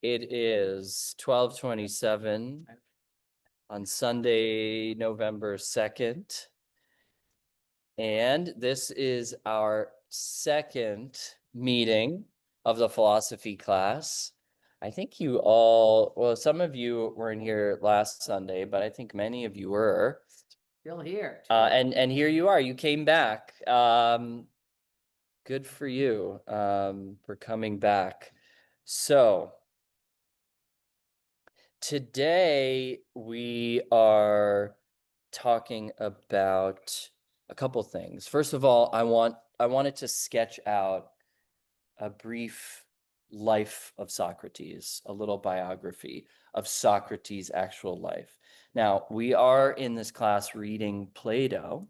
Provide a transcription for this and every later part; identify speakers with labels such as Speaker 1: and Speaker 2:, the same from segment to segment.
Speaker 1: It is 12:27 on Sunday, November 2nd. And this is our second meeting of the philosophy class. I think you all, well, some of you weren't here last Sunday, but I think many of you were.
Speaker 2: Still here.
Speaker 1: And here you are. You came back. Good for you for coming back. So today we are talking about a couple things. First of all, I wanted to sketch out a brief life of Socrates, a little biography of Socrates' actual life. Now, we are in this class reading Plato,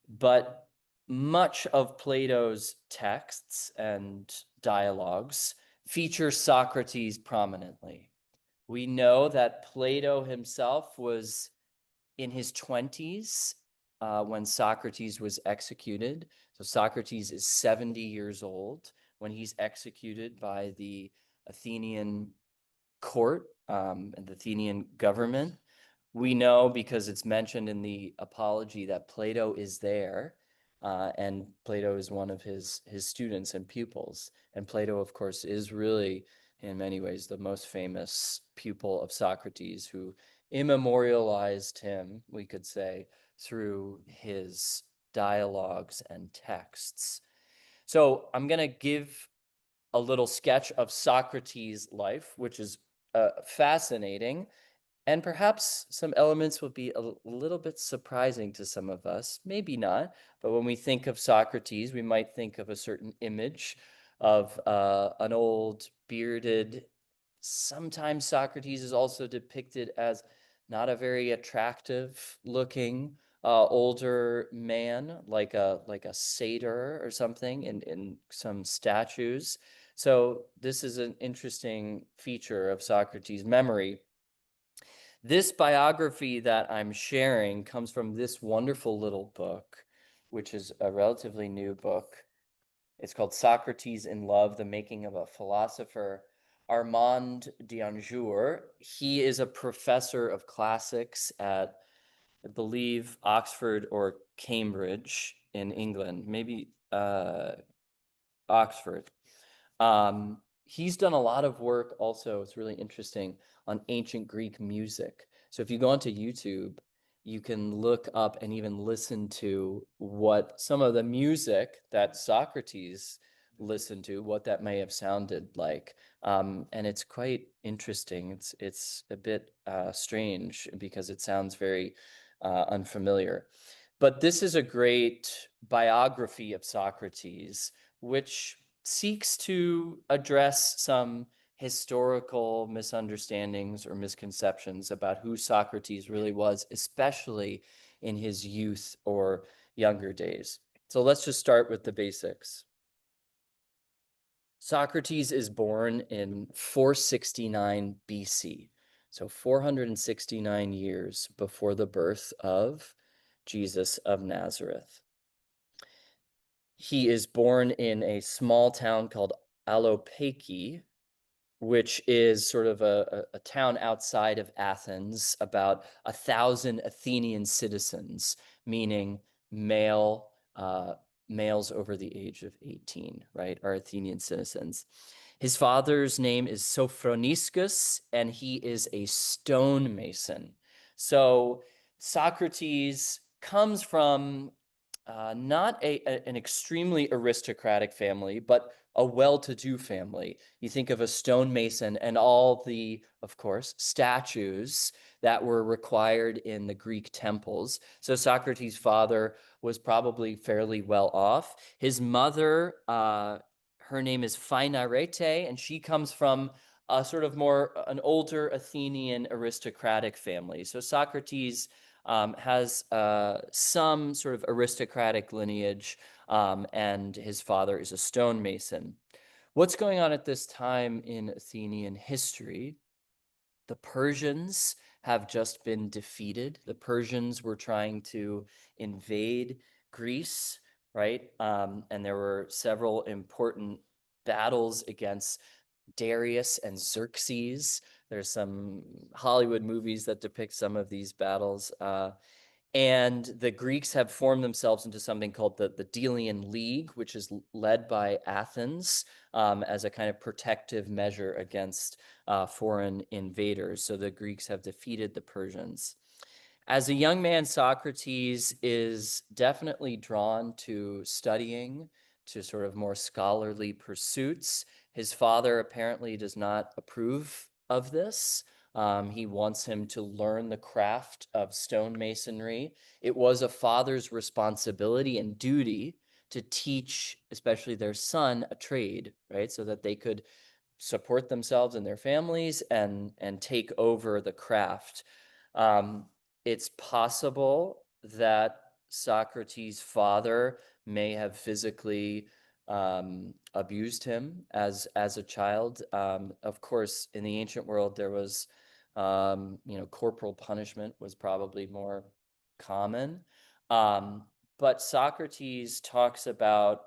Speaker 1: but much of Plato's texts and dialogues feature Socrates prominently. We know that Plato himself was in his 20s when Socrates was executed. So Socrates is 70 years old when he's executed by the Athenian court and the Athenian government. We know because it's mentioned in the Apology that Plato is there, and Plato is one of his students and pupils. And Plato, of course, is really, in many ways, the most famous pupil of Socrates, who immemorialized him, we could say, through his dialogues and texts. So I'm going to give a little sketch of Socrates' life, which is fascinating. And perhaps some elements will be a little bit surprising to some of us, maybe not. But when we think of Socrates, we might think of a certain image of an old, bearded. Sometimes Socrates is also depicted as not a very attractive looking older man, like a satyr or something in some statues. So this is an interesting feature of Socrates' memory. This biography that I'm sharing comes from this wonderful little book, which is a relatively new book. It's called Socrates in Love, The Making of a Philosopher. Armand d'Anjou, he is a professor of classics at, I believe, Oxford or Cambridge in England, maybe Oxford. He's done a lot of work also, it's really interesting, on ancient Greek music. So if you go onto YouTube, you can look up and even listen to what some of the music that Socrates listened to, what that may have sounded like. And it's quite interesting. It's a bit strange because it sounds very unfamiliar. But this is a great biography of Socrates, which seeks to address some historical misunderstandings or misconceptions about who Socrates really was, especially in his youth or younger days. So let's just start with the basics. Socrates is born in 469 BC, so 469 years before the birth of Jesus of Nazareth. He is born in a small town called Alopeiki, which is sort of a town outside of Athens, about 1,000 Athenian citizens, meaning male males over the age of 18, right, are Athenian citizens. His father's name is Sophroniscus, and he is a stonemason. So Socrates comes from not an extremely aristocratic family, but a well-to-do family. You think of a stonemason and all the, of course, statues that were required in the Greek temples. So Socrates' father was probably fairly well off. His mother, her name is Phainarete, and she comes from a sort of more an older Athenian aristocratic family. So Socrates has some sort of aristocratic lineage, and his father is a stonemason. What's going on at this time in Athenian history? The Persians have just been defeated. The Persians were trying to invade Greece, right? And there were several important battles against Darius and Xerxes. There's some Hollywood movies that depict some of these battles. And the Greeks have formed themselves into something called the Delian League, which is led by Athens as a kind of protective measure against foreign invaders. So the Greeks have defeated the Persians. As a young man, Socrates is definitely drawn to studying, to sort of more scholarly pursuits. His father apparently does not approve of this. He wants him to learn the craft of stonemasonry. It was a father's responsibility and duty to teach, especially their son, a trade, right? So that they could support themselves and their families and take over the craft. Um, it's possible that Socrates' father may have physically abused him as a child. Of course, in the ancient world, there was, corporal punishment was probably more common. But Socrates talks about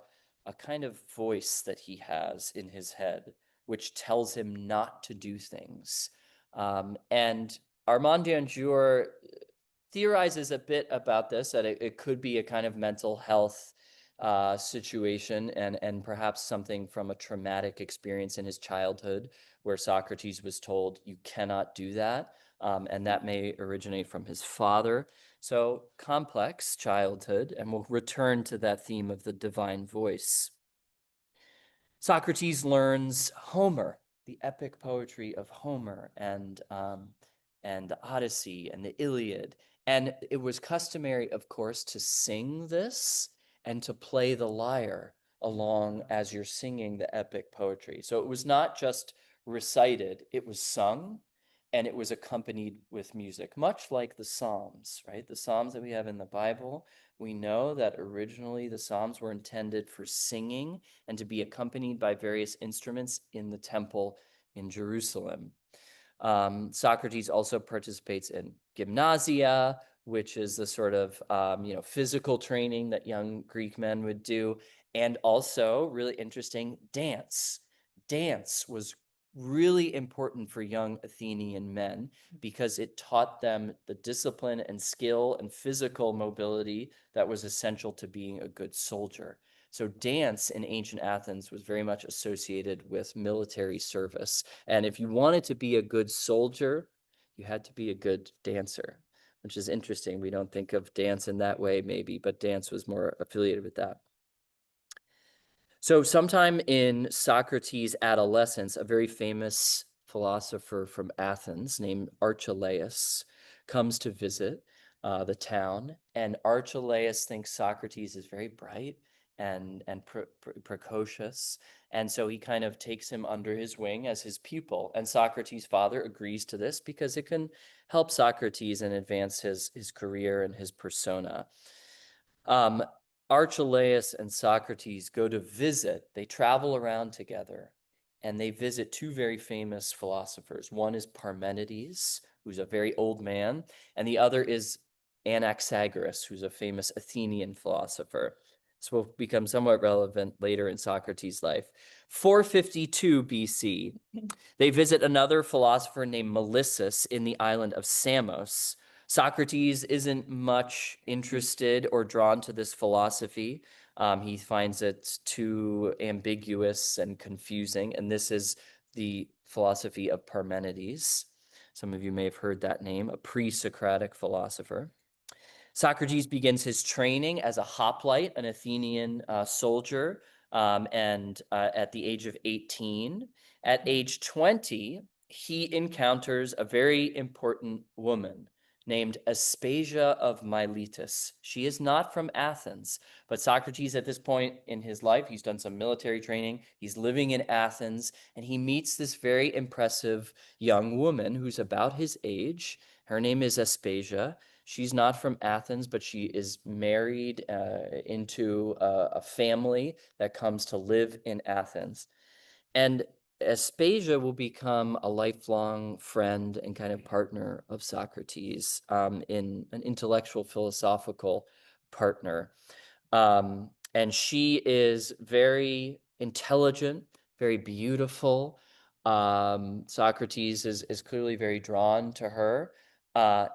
Speaker 1: a kind of voice that he has in his head, which tells him not to do things. And Armand Danjour theorizes a bit about this, that it could be a kind of mental health situation and perhaps something from a traumatic experience in his childhood where Socrates was told, you cannot do that. And that may originate from his father. So complex childhood, and we'll return to that theme of the divine voice. Socrates learns Homer, the epic poetry of Homer, and the Odyssey and the Iliad. And it was customary, of course, to sing this and to play the lyre along as you're singing the epic poetry. So it was not just recited, it was sung and it was accompanied with music, much like the Psalms, right? The Psalms that we have in the Bible, we know that originally the Psalms were intended for singing and to be accompanied by various instruments in the temple in Jerusalem. Socrates also participates in gymnasia, which is the sort of physical training that young Greek men would do, and also really interesting dance. Dance was really important for young Athenian men because it taught them the discipline and skill and physical mobility that was essential to being a good soldier. So dance in ancient Athens was very much associated with military service. And if you wanted to be a good soldier, you had to be a good dancer, which is interesting. We don't think of dance in that way, maybe, but dance was more affiliated with that. So sometime in Socrates' adolescence, a very famous philosopher from Athens named Archelaus comes to visit the town, and Archelaus thinks Socrates is very bright and precocious, and so he kind of takes him under his wing as his pupil. And Socrates' father agrees to this because it can help Socrates and advance his career and his persona. Um, Archelaus and Socrates go to visit. They travel around together and they visit two very famous philosophers. One is Parmenides, who's a very old man, and the other is Anaxagoras, who's a famous Athenian philosopher. This will become somewhat relevant later in Socrates' life. 452 BC, they visit another philosopher named Melissus in the island of Samos. Socrates isn't much interested or drawn to this philosophy. He finds it too ambiguous and confusing, and this is the philosophy of Parmenides. Some of you may have heard that name, a pre-Socratic philosopher. Socrates begins his training as a hoplite, an Athenian soldier, and at the age of 18. At age 20, he encounters a very important woman named Aspasia of Miletus. She is not from Athens, but Socrates at this point in his life, he's done some military training, he's living in Athens, and he meets this very impressive young woman who's about his age. Her name is Aspasia. She's not from Athens, but she is married into a family that comes to live in Athens. And Aspasia will become a lifelong friend and kind of partner of Socrates, in an intellectual philosophical partner. And she is very intelligent, very beautiful, Socrates is clearly very drawn to her. Uh,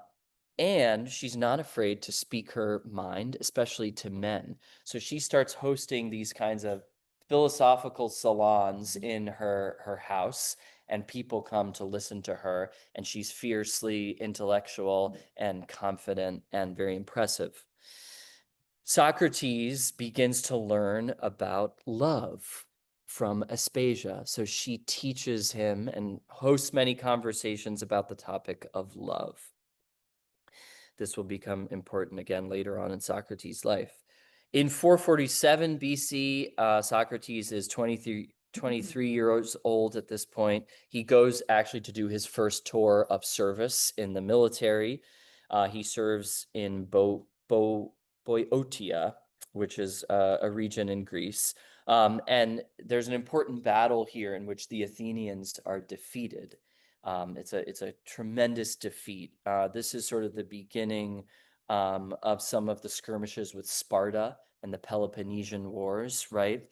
Speaker 1: and she's not afraid to speak her mind, especially to men. So she starts hosting these kinds of philosophical salons in her house, and people come to listen to her, and she's fiercely intellectual and confident and very impressive. Socrates begins to learn about love from Aspasia. So she teaches him and hosts many conversations about the topic of love. This will become important again later on in Socrates' life. In 447 BC, Socrates is 23 years old at this point. He goes actually to do his first tour of service in the military. He serves in Boeotia, which is a region in Greece. And there's an important battle here in which the Athenians are defeated. It's a tremendous defeat. This is sort of the beginning of some of the skirmishes with Sparta and the Peloponnesian Wars, right?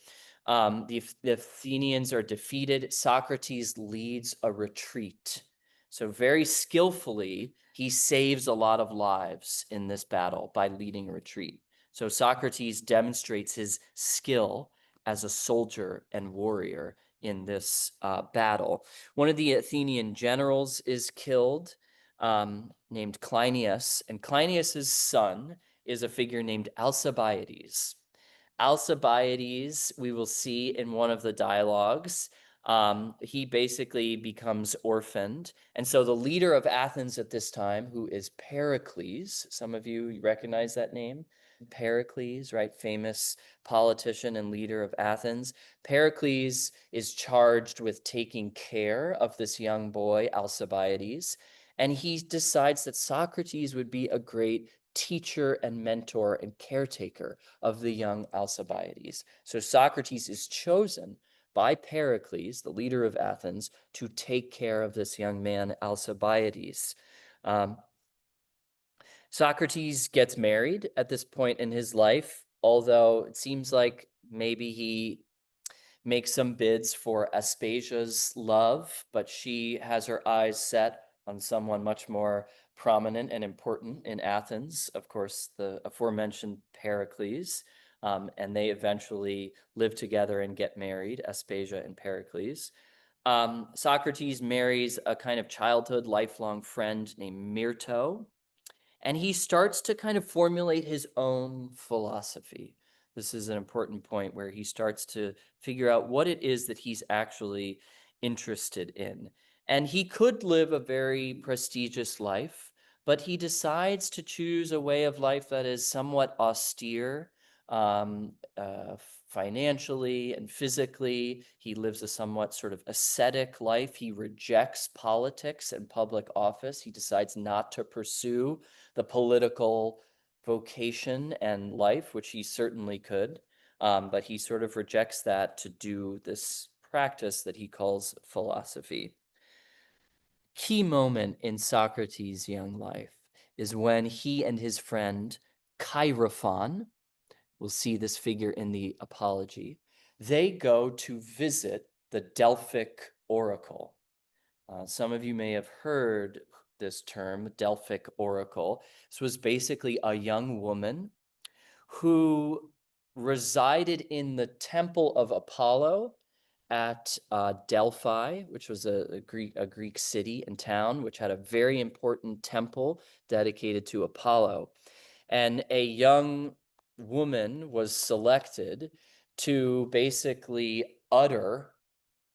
Speaker 1: The Athenians are defeated. Socrates leads a retreat. So very skillfully, he saves a lot of lives in this battle by leading a retreat. So Socrates demonstrates his skill as a soldier and warrior in this battle. One of the Athenian generals is killed, named Cleinias, and Cleinias's son is a figure named Alcibiades. Alcibiades, we will see in one of the dialogues, he basically becomes orphaned. And so the leader of Athens at this time, who is Pericles, some of you recognize that name? Pericles, right? Famous politician and leader of Athens. Pericles is charged with taking care of this young boy, Alcibiades, and he decides that Socrates would be a great teacher and mentor and caretaker of the young Alcibiades. So Socrates is chosen by Pericles, the leader of Athens, to take care of this young man, Alcibiades. Socrates gets married at this point in his life, although it seems like maybe he makes some bids for Aspasia's love, but she has her eyes set on someone much more prominent and important in Athens, of course, the aforementioned Pericles. And they eventually live together and get married, Aspasia and Pericles. Socrates marries a kind of childhood, lifelong friend named Myrto, and he starts to kind of formulate his own philosophy. This is an important point where he starts to figure out what it is that he's actually interested in. And he could live a very prestigious life, but he decides to choose a way of life that is somewhat austere, um, uh, financially and physically. He lives a somewhat sort of ascetic life. He rejects politics and public office. He decides not to pursue the political vocation and life, which he certainly could. But he sort of rejects that to do this practice that he calls philosophy. Key moment in Socrates' young life is when he and his friend Chaerephon, we'll see this figure in the Apology, they go to visit the Delphic oracle. Some of you may have heard this term, Delphic oracle. This was basically a young woman who resided in the temple of Apollo at Delphi, which was a Greek city and town, which had a very important temple dedicated to Apollo. And a young woman was selected to basically utter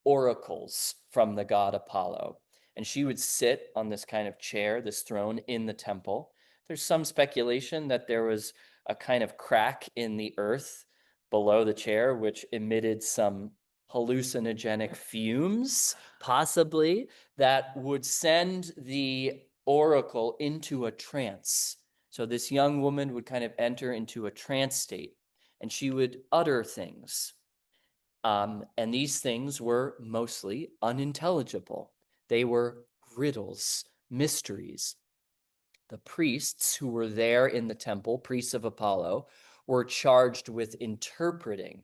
Speaker 1: oracles from the god Apollo. And she would sit on this kind of chair, this throne in the temple. There's some speculation that there was a kind of crack in the earth below the chair, which emitted some hallucinogenic fumes, possibly, that would send the oracle into a trance. So this young woman would kind of enter into a trance state, and she would utter things. And these things were mostly unintelligible. They were riddles, mysteries. The priests who were there in the temple, priests of Apollo, were charged with interpreting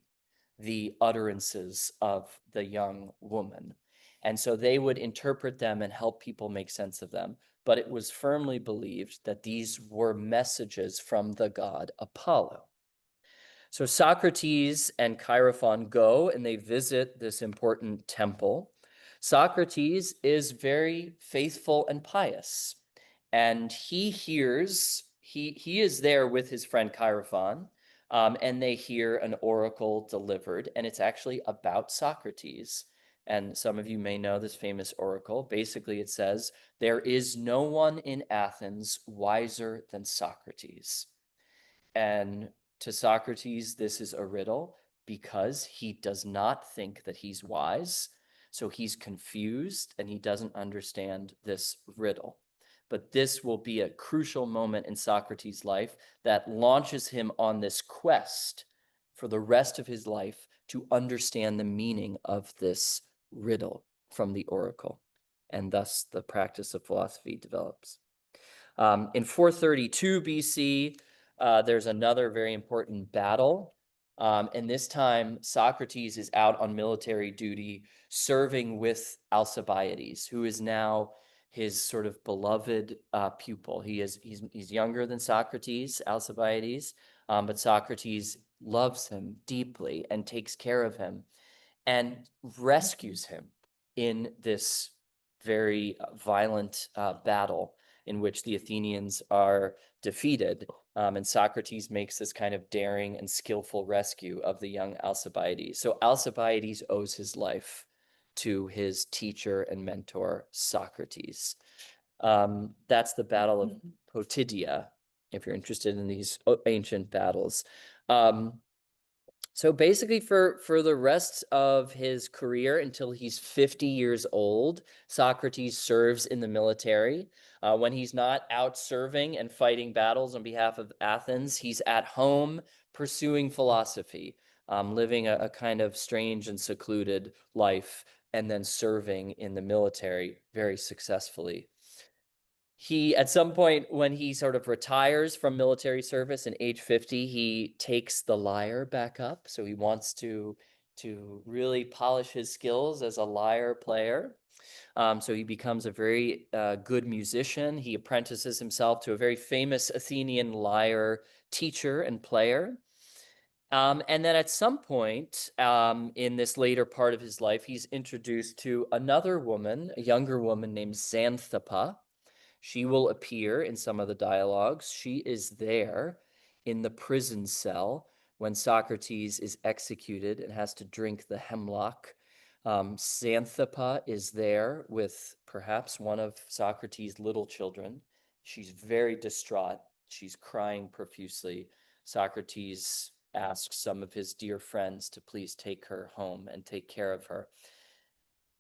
Speaker 1: the utterances of the young woman. And so they would interpret them and help people make sense of them. But it was firmly believed that these were messages from the god Apollo. So Socrates and Chaerephon go and they visit this important temple. Socrates is very faithful and pious, and he is there with his friend Chaerephon, and they hear an oracle delivered, and it's actually about Socrates. And some of you may know this famous oracle. Basically, it says, "There is no one in Athens wiser than Socrates." And to Socrates, this is a riddle because he does not think that he's wise. So he's confused and he doesn't understand this riddle. But this will be a crucial moment in Socrates' life that launches him on this quest for the rest of his life to understand the meaning of this riddle from the oracle. And thus the practice of philosophy develops. In 432 BC, there's another very important battle. And this time, Socrates is out on military duty serving with Alcibiades, who is now his sort of beloved pupil. He's younger than Socrates, Alcibiades, but Socrates loves him deeply and takes care of him and rescues him in this very violent battle in which the Athenians are defeated. And Socrates makes this kind of daring and skillful rescue of the young Alcibiades. So Alcibiades owes his life to his teacher and mentor, Socrates. That's the Battle of Potidaea, if you're interested in these ancient battles. So basically for the rest of his career until he's 50 years old, Socrates serves in the military. When he's not out serving and fighting battles on behalf of Athens, he's at home pursuing philosophy, living a kind of strange and secluded life, and then serving in the military very successfully. He, at some point when he sort of retires from military service in age 50, he takes the lyre back up. So he wants to really polish his skills as a lyre player. So he becomes a very good musician. He apprentices himself to a very famous Athenian lyre teacher and player. And then at some point in this later part of his life, he's introduced to another woman, a younger woman named Xanthippe. She will appear in some of the dialogues. She is there in the prison cell when Socrates is executed and has to drink the hemlock. Xanthippe is there with perhaps one of Socrates' little children. She's very distraught. She's crying profusely. Socrates asks some of his dear friends to please take her home and take care of her.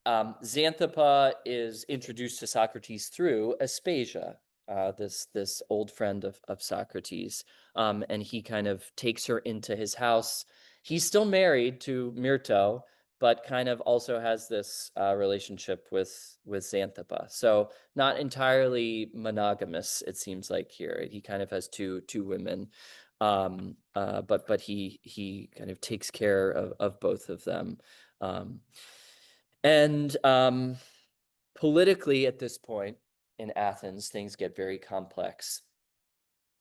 Speaker 1: Xanthippe is introduced to Socrates through Aspasia, this old friend of Socrates, and he kind of takes her into his house. He's still married to Myrto, but kind of also has this relationship with Xanthippe. So not entirely monogamous, it seems like here. He kind of has two women, but he kind of takes care of both of them. And politically, at this point in Athens, things get very complex.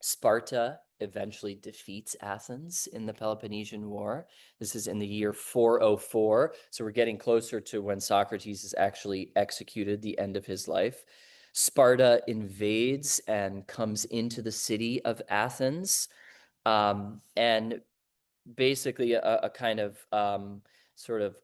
Speaker 1: Sparta eventually defeats Athens in the Peloponnesian War. This is in the year 404. So we're getting closer to when Socrates is actually executed, the end of his life. Sparta invades and comes into the city of Athens. And basically a kind of sort of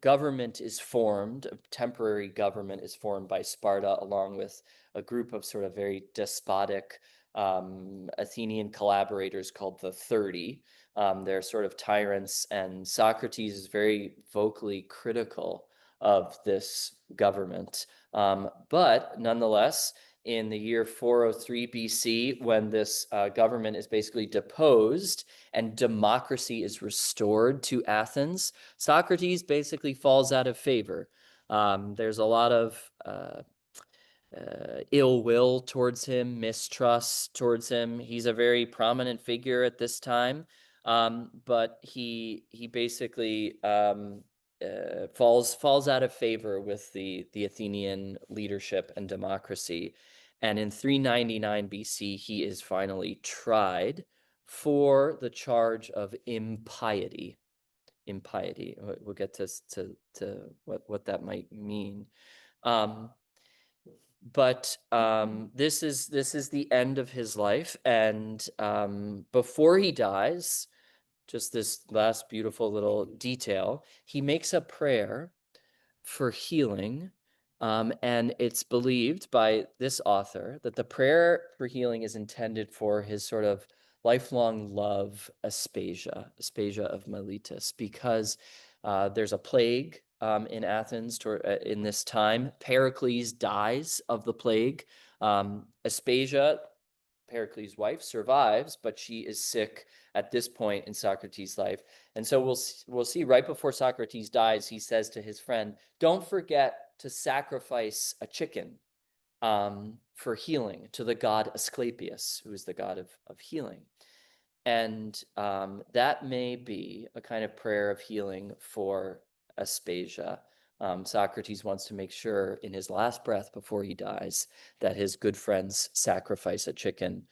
Speaker 1: government is formed, a temporary government is formed by Sparta along with a group of sort of very despotic Athenian collaborators called the 30. They're sort of tyrants, and Socrates is very vocally critical of this government. But nonetheless, in the year 403 BC, when this government is basically deposed and democracy is restored to Athens, Socrates basically falls out of favor. There's a lot of ill will towards him, mistrust towards him. He's a very prominent figure at this time, but he basically falls out of favor with the Athenian leadership and democracy. And in 399 BC, he is finally tried for the charge of impiety. Impiety. We'll get to what that might mean. But this is the end of his life, and before he dies, just this last beautiful little detail, he makes a prayer for healing. And it's believed by this author that the prayer for healing is intended for his sort of lifelong love, Aspasia of Miletus, because there's a plague in Athens in this time. Pericles dies of the plague. Aspasia, Pericles' wife, survives, but she is sick at this point in Socrates' life. And so we'll see right before Socrates dies, he says to his friend, don't forget to sacrifice a chicken for healing to the god Asclepius, who is the god of healing. And that may be a kind of prayer of healing for Aspasia. Socrates wants to make sure in his last breath before he dies that his good friends sacrifice a chicken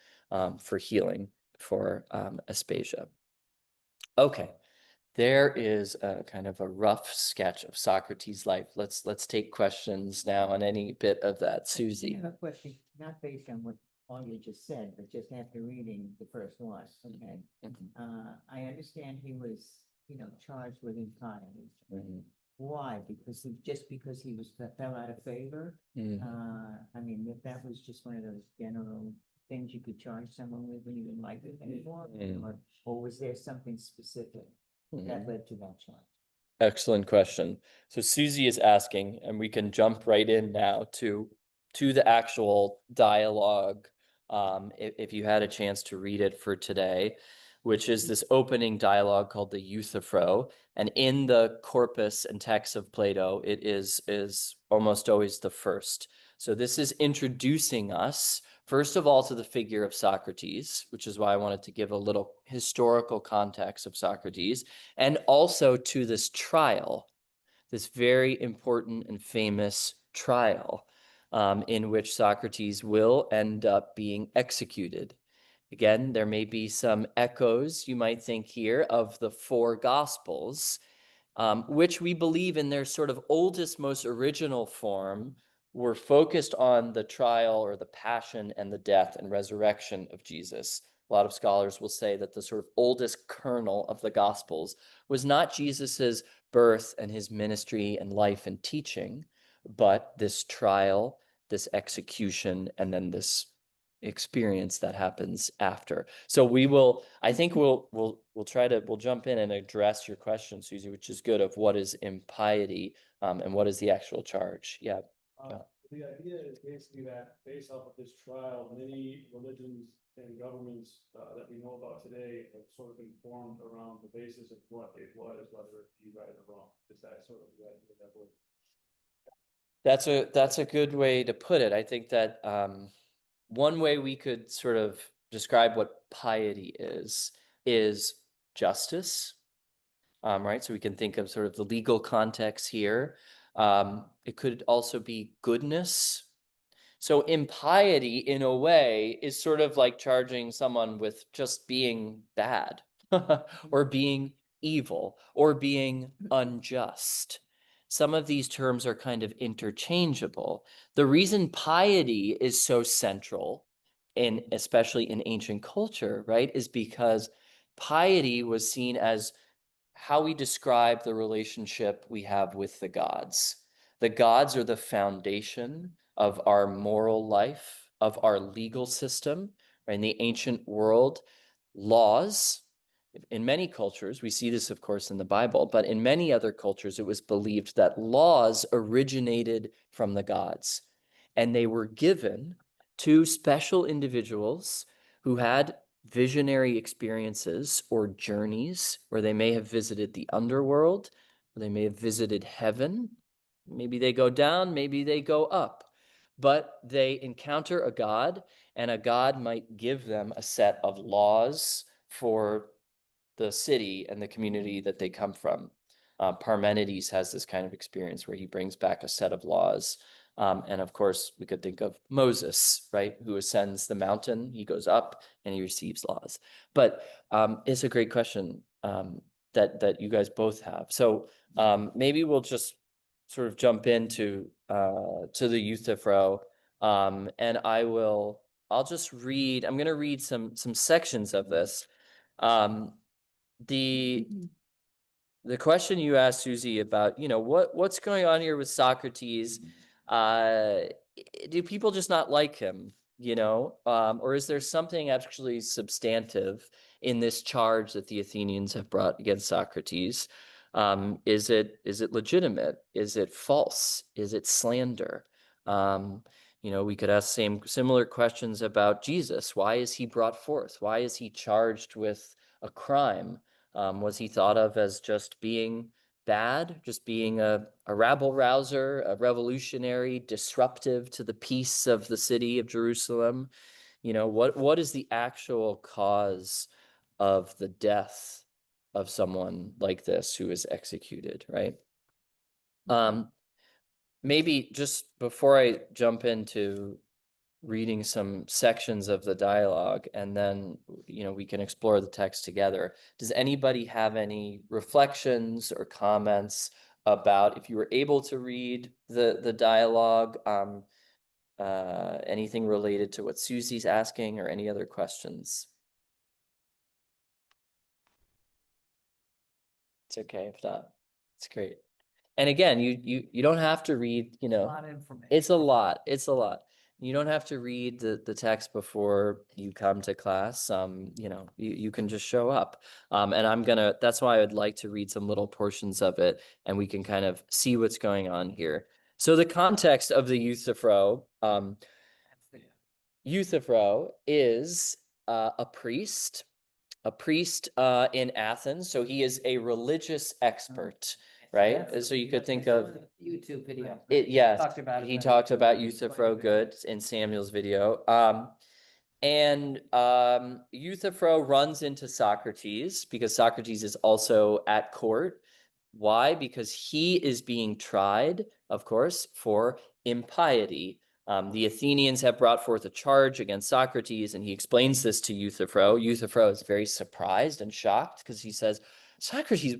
Speaker 1: for healing for Aspasia. Okay, there is a kind of a rough sketch of Socrates' life. Let's take questions now on any bit of that. Susie.
Speaker 2: I have a question, not based on what all you just said, but just after reading the first one. Okay. I understand he was, charged with impiety. Why? Because he was fell out of favor. I mean, if that was just one of those general things you could charge someone with when you didn't like it anymore, or was there something specific that led to that charge?
Speaker 1: Excellent question. So Susie is asking, and we can jump right in now to the actual dialogue, if you had a chance to read it for today, which is this opening dialogue called the Euthyphro. And in the corpus and text of Plato, it is almost always the first. So this is introducing us, first of all, to the figure of Socrates, which is why I wanted to give a little historical context of Socrates, and also to this trial, this very important and famous trial, in which Socrates will end up being executed. Again, there may be some echoes, you might think here, of the four Gospels, which we believe in their sort of oldest, most original form were focused on the trial or the passion and the death and resurrection of Jesus. A lot of scholars will say that the sort of oldest kernel of the Gospels was not Jesus's birth and his ministry and life and teaching, but this trial, this execution, and then this experience that happens after. So I think we'll jump in and address your question, Susie, which is good, of what is impiety, and what is the actual charge. Yeah.
Speaker 3: The idea is basically that based off of this trial, many religions and governments that we know about today have sort of been formed around the basis of what it was, whether it be right or wrong. Is that sort of the idea that would?
Speaker 1: That's a good way to put it. I think that one way we could sort of describe what piety is justice, right? So we can think of sort of the legal context here. It could also be goodness. So impiety, in a way, is sort of like charging someone with just being bad or being evil or being unjust. Some of these terms are kind of interchangeable. The reason piety is so central, especially in ancient culture, right, is because piety was seen as how we describe the relationship we have with the gods. The gods are the foundation of our moral life, of our legal system. Right? In the ancient world, laws, in many cultures, we see this, of course, in the Bible, but in many other cultures, it was believed that laws originated from the gods, and they were given to special individuals who had visionary experiences or journeys where they may have visited the underworld, or they may have visited heaven. Maybe they go down, maybe they go up, but they encounter a god, and a god might give them a set of laws for the city and the community that they come from. Parmenides has this kind of experience where he brings back a set of laws. And of course, we could think of Moses, right, who ascends the mountain. He goes up and he receives laws. But it's a great question that you guys both have. So maybe we'll just sort of jump into to the Euthyphro, and I'll just read. I'm going to read some sections of this. The the question you asked, Susie, about, what's going on here with Socrates, do people just not like him, or is there something actually substantive in this charge that the Athenians have brought against Socrates? Is it legitimate? Is it false? Is it slander? We could ask similar questions about Jesus. Why is he brought forth? Why is he charged with a crime? Was he thought of as just being bad, just being a rabble rouser, a revolutionary, disruptive to the peace of the city of Jerusalem? What is the actual cause of the death of someone like this who is executed, right? Maybe just before I jump into reading some sections of the dialogue, and then we can explore the text together. Does anybody have any reflections or comments about, if you were able to read the dialogue, anything related to what Susie's asking, or any other questions? It's okay if not. It's great. And again, you don't have to read,
Speaker 2: A lot of information.
Speaker 1: it's a lot. It's a lot. You don't have to read the text before you come to class. You can just show up. And that's why I would like to read some little portions of it, and we can kind of see what's going on here. So the context of the Euthyphro, Euthyphro is a priest in Athens. So he is a religious expert, right? So you could think of
Speaker 2: YouTube video.
Speaker 1: yes, he
Speaker 2: it.
Speaker 1: talked about Euthyphro good in Samuel's video. And Euthyphro runs into Socrates because Socrates is also at court. Why? Because he is being tried, of course, for impiety. The Athenians have brought forth a charge against Socrates, and he explains this to Euthyphro. Euthyphro is very surprised and shocked because he says, Socrates,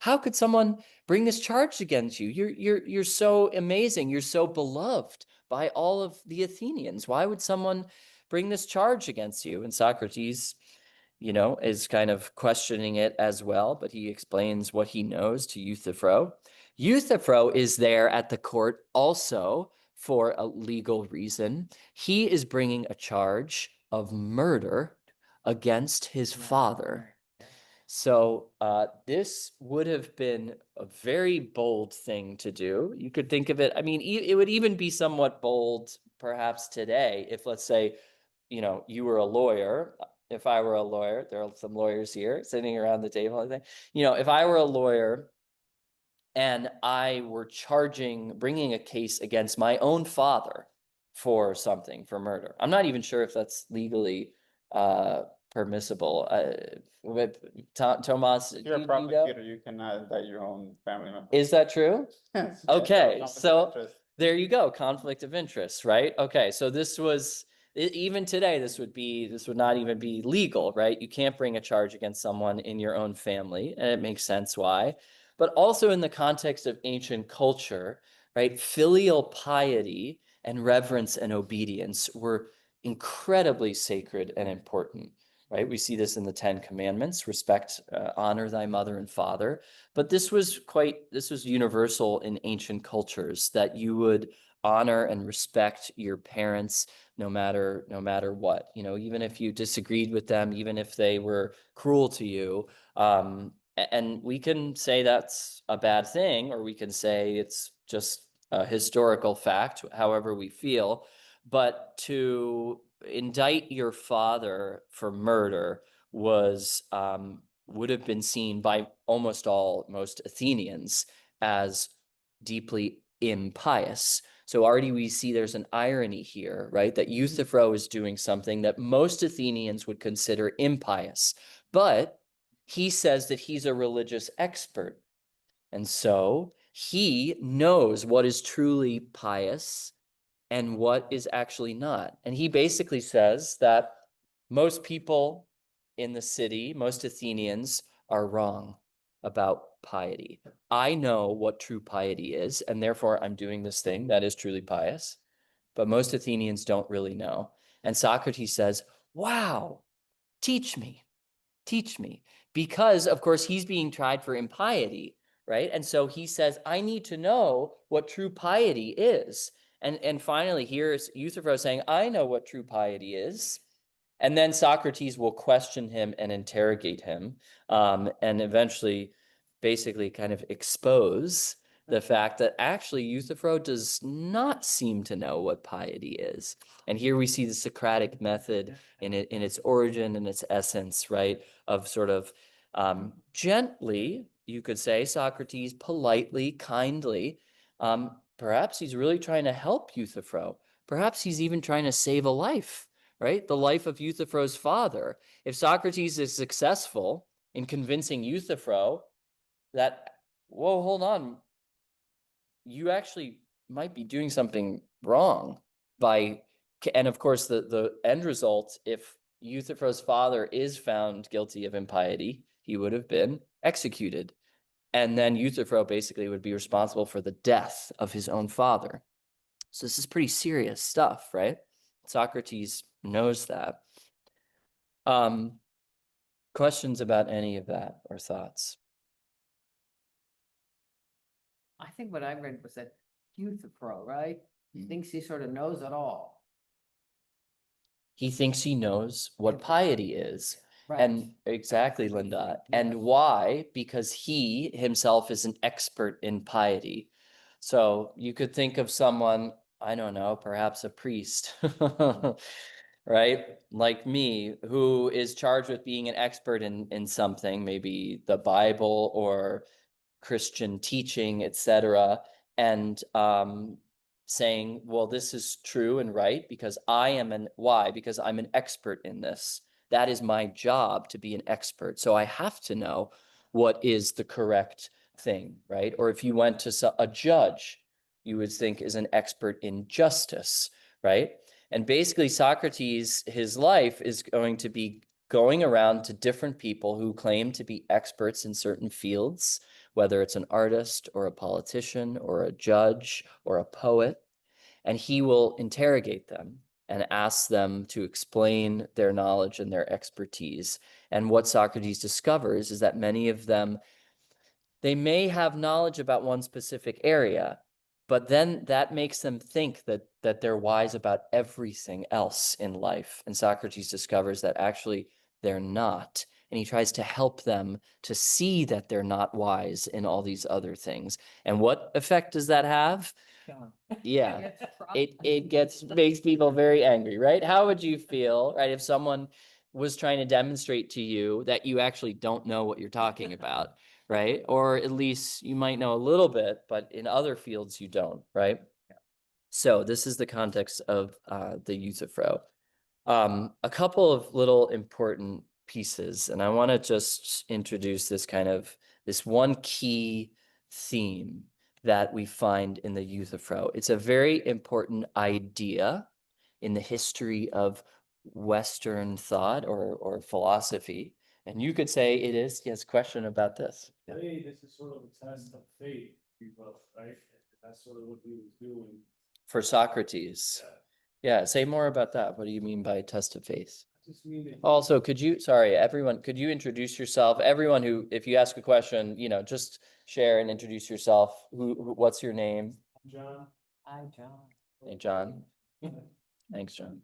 Speaker 1: how could someone bring this charge against you? You're so amazing. You're so beloved by all of the Athenians. Why would someone bring this charge against you? And Socrates, is kind of questioning it as well, but he explains what he knows to Euthyphro. Euthyphro is there at the court also for a legal reason. He is bringing a charge of murder against his father. So this would have been a very bold thing to do. You could think of it, it would even be somewhat bold perhaps today if, let's say, you were a lawyer. If I were a lawyer, there are some lawyers here sitting around the table, I think. If I were a lawyer and I were bringing a case against my own father for something, for murder. I'm not even sure if that's legally permissible. Tomas,
Speaker 4: You're a prosecutor, you cannot indict your own family member.
Speaker 1: Is that true?
Speaker 4: Yes,
Speaker 1: Okay,
Speaker 4: conflict of
Speaker 1: so
Speaker 4: interest.
Speaker 1: there you go, conflict of interest, right? Okay, so this was, even today, this would not even be legal, right? You can't bring a charge against someone in your own family, and it makes sense why. But also in the context of ancient culture, right? Filial piety and reverence and obedience were incredibly sacred and important, right? We see this in the 10 Commandments: respect, honor thy mother and father. But this was universal in ancient cultures, that you would honor and respect your parents no matter what, even if you disagreed with them, even if they were cruel to you. And we can say that's a bad thing, or we can say it's just a historical fact, however we feel. But to indict your father for murder would have been seen by most Athenians as deeply impious. So already we see there's an irony here, right? That Euthyphro is doing something that most Athenians would consider impious, but he says that he's a religious expert. And so he knows what is truly pious and what is actually not. And he basically says that most people in the city, most Athenians, are wrong about piety. I know what true piety is, and therefore I'm doing this thing that is truly pious, but most Athenians don't really know. And Socrates says, wow, teach me, teach me. Because, of course, he's being tried for impiety, right? And so he says, I need to know what true piety is. And finally, here's Euthyphro saying, I know what true piety is. And then Socrates will question him and interrogate him, and eventually basically kind of expose the fact that actually Euthyphro does not seem to know what piety is. And here we see the Socratic method in its origin and its essence, right? Of sort of gently, you could say, Socrates, politely, kindly. Perhaps he's really trying to help Euthyphro. Perhaps he's even trying to save a life, right? The life of Euthyphro's father. If Socrates is successful in convincing Euthyphro that, whoa, hold on, you actually might be doing something wrong by, and of course, the end result, if Euthyphro's father is found guilty of impiety, he would have been executed. And then Euthyphro basically would be responsible for the death of his own father. So this is pretty serious stuff, right? Socrates knows that. Questions about any of that or thoughts?
Speaker 5: I think what I read was that Euthyphro, right? He thinks he sort of knows it all.
Speaker 1: He thinks he knows what piety is.
Speaker 5: Right.
Speaker 1: And exactly, Linda. And why? Because he himself is an expert in piety. So you could think of someone, I don't know, perhaps a priest, right? Like me, who is charged with being an expert in something, maybe the Bible or Christian teaching, etc., and saying, well, this is true and right because I am an why? Because I'm an expert in this. That is my job to be an expert. So I have to know what is the correct thing, right? Or if you went to a judge, you would think is an expert in justice, right? And basically, Socrates, his life is going to be going around to different people who claim to be experts in certain fields, whether it's an artist or a politician or a judge or a poet, and he will interrogate them and ask them to explain their knowledge and their expertise. And what Socrates discovers is that many of them, they may have knowledge about one specific area, but then that makes them think that they're wise about everything else in life. And Socrates discovers that actually they're not. And he tries to help them to see that they're not wise in all these other things. And what effect does that have? Yeah, it makes people very angry, right? How would you feel, right, if someone was trying to demonstrate to you that you actually don't know what you're talking about, right? Or at least you might know a little bit, but in other fields you don't, right? So this is the context of the Euthyphro. A couple of little important pieces, and I want to just introduce this one key theme that we find in the Euthyphro. It's a very important idea in the history of Western thought or philosophy. And you could say it is, yes, question about this.
Speaker 3: To me, this is sort of a test of faith, right? That's sort of what he was doing.
Speaker 1: For Socrates. Yeah, say more about that. What do you mean by test of faith?
Speaker 3: I just mean that
Speaker 1: Also, sorry, everyone, could you introduce yourself? Everyone who, if you ask a question, just share and introduce yourself. What's your name?
Speaker 3: John.
Speaker 5: Hi, John.
Speaker 1: Hey, John. Thanks, John.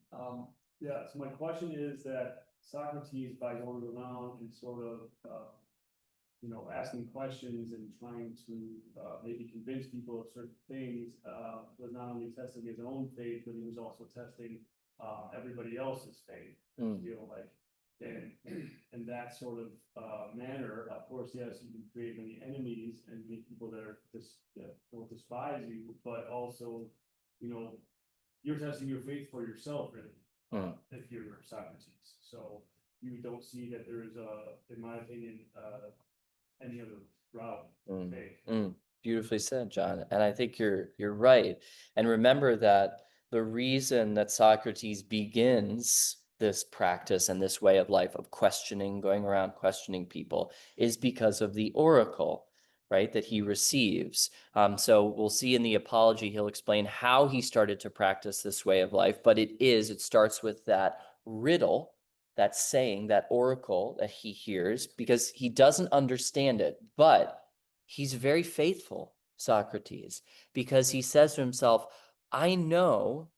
Speaker 3: Yeah, so my question is that Socrates, by going around and sort of, asking questions and trying to maybe convince people of certain things, was not only testing his own faith, but he was also testing everybody else's faith. Like, and that sort of manner, of course, yes, you can create many enemies and make people that are will despise you, but also, you're testing your faith for yourself, really, if you're Socrates. So you don't see that there is in my opinion, any other route of
Speaker 1: Mm,
Speaker 3: faith.
Speaker 1: Beautifully said, John. And I think you're right. And remember that the reason that Socrates begins this practice and this way of life of questioning, going around questioning people, is because of the oracle, right, that he receives. So we'll see in the Apology, he'll explain how he started to practice this way of life, but it starts with that riddle, that saying, that oracle that he hears, because he doesn't understand it, but he's very faithful, Socrates, because he says to himself, I know